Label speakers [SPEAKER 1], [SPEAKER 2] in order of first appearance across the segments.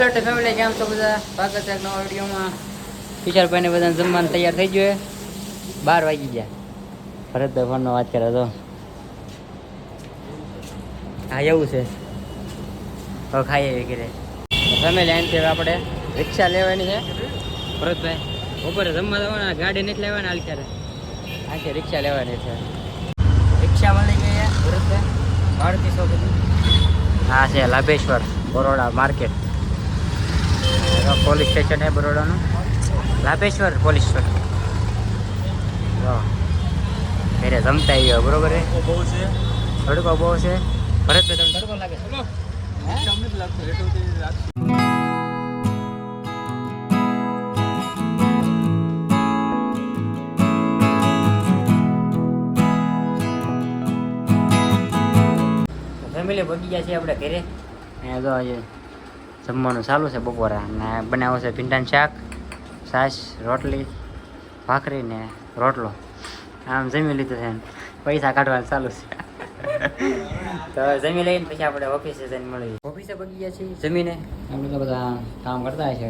[SPEAKER 1] Family કેમ છો બધા? સ્વાગત છે એક નવા વિડીયોમાં. કિશોરભાઈ ને બધા જમવાનું તૈયાર થઈ ગયું. 12 વાગી ગયા. ભરતભાઈ ફોનનો વાત કરે તો હા એવું છે. હવે ખાઈએ વગેરે ફેમિલી અહીંથી આપણે રિક્ષા લેવાની છે. ભરતભાઈ બપોરે જમવા જવાના, ગાડી નથી લેવાના. હાલ ત્યારે અહીંથી રિક્ષા લેવાની છે. રિક્ષા મળી ગઈ ભરતભાઈ. ભાડું 100 હા છે Labheshwar Baroda market. Police station હે બરોડાનું, લાભેશ્વર પોલીસ સ્ટેશન. ઘરે જમતા આવ્યો બરોબર હે. બહુ છે તડકો બહુ છે. ભરતભાઈ તમને તડકો લાગે? ફેમિલી પગી ગયા છે આપણે ઘરે. અહીંયા જો આજે જમવાનું ચાલુ છે બપોરે. અને બનાવો છે ભીંડાનું શાક, છાશ, રોટલી, ભાખરી ને રોટલો. આમ જમી લીધું છે. પૈસા કાઢવાનું ચાલુ છે. તો જમી લઈને પછી આપણે ઓફિસે જઈને મળીએ. ઓફિસે પગી ગયા છીએ જમીને. અમે તો બધા કામ કરતા છે.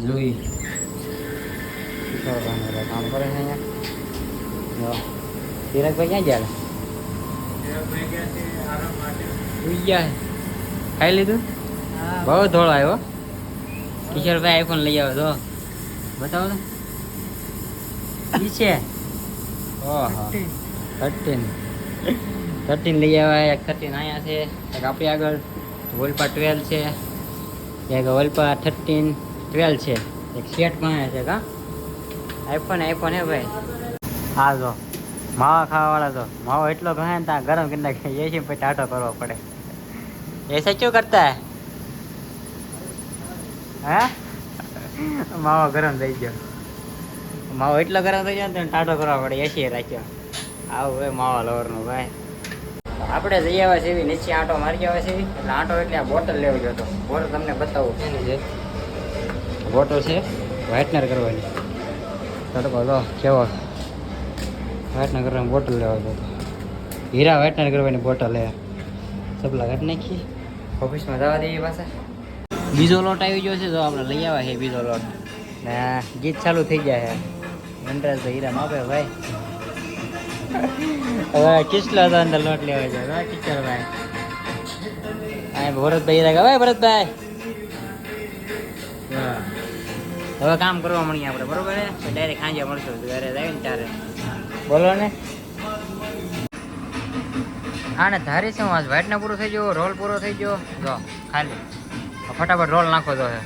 [SPEAKER 1] જોઈ કામ કરે છે અહીંયા. ધીરજભાઈ ક્યાં ગયા? ખાઈ લીધું? બહુ ધોળો આવ્યો. કિશોરભાઈ આઈફોન લઈ આવ્યો તો બતાવો તો. છે ઓહો 13 લઈ આવ્યા. એક 13 અહીંયા છે, એક આપણી આગળ વોલ્પા 12 છે, એક વોલ્પા 13 12 છે, એક સેટમાં છે. કા આઈફોન હે ભાઈ. હા જો માવા ખાવાવાળા તો માવો એટલો ઘણા ને ત્યાં ગરમ કરી નાખે. એ છે પછી ટાટો કરવો પડે. ऐसा क्यों करता है? હા માવો ગરમ થઈ ગયો. માવો એટલો ગરમ થઈ ગયો ને ટાટો કરવા પડે. એસી રાખ્યો. આવું હોય માવા લવરનું ભાઈ. આપણે જઈ આવ્યા છે નીચે, આંટો મારી આવ્યા છે. એટલે આંટો એટલે આ બોટલ લેવો ગયો હતો. બોટલ તમને બતાવું કેની છે. બોટલ છે વ્હાઇટનર કરવાની. તડકો લો કેવો. વ્હાઇટનર કરવાની બોટલ લેવા ગયો હતો. હીરા વ્હાઇટનર કરવાની બોટલ લે. સપલા કાઢી નાખી. ઓફિસમાં જવા દઈએ પાછા. બીજો લોટ આવી ગયો છે. તો આપણે લઈ આવ્યા છે બીજો લોટ. ને ગીત ચાલુ થઈ ગયા છે. વનરાજ હીરા માપે ભાઈ. હવે કિસલો હતો અંદર લોટ લેવા જાય. કિશોરભાઈ હા ભરતભાઈ હીરા ભાઈ. ભરતભાઈ હવે કામ કરવા મળીએ આપણે બરોબર છે. ડાયરેક્ટ સાંજે મળશું ઘરે જાય ને ત્યારે. બોલો ને. હા ને ધારી છે. આજ વ્હાઇટનર પૂરો થઈ ગયો, રોલ પૂરો થઈ ગયો. જો ખાલી ફટાફટ રોલ નાખો તો હે.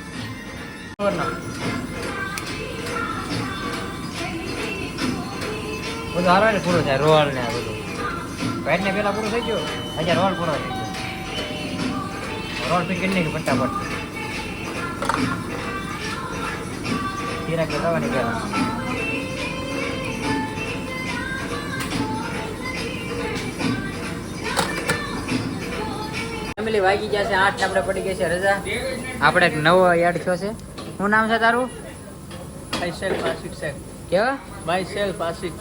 [SPEAKER 1] બધું હારો ને પૂરું થાય. રોલ ને બધું વ્હાઇટનર પેલા પૂરું થઈ ગયું. હજાર રોલ પૂરો થઈ ગયો. રોલ પી કરી નાખી ફટાફટ. તિરાક દવાની પેલા ફેમિલી વાગી ગયા છે 8. આપણે પડી ગઈ છે રજા. આપણે એક નવો યાદ થયો છે. શું નામ છે તારું?
[SPEAKER 2] માયસેલ પાસિક છે.
[SPEAKER 1] કેવા?
[SPEAKER 2] માયસેલ પાસિક.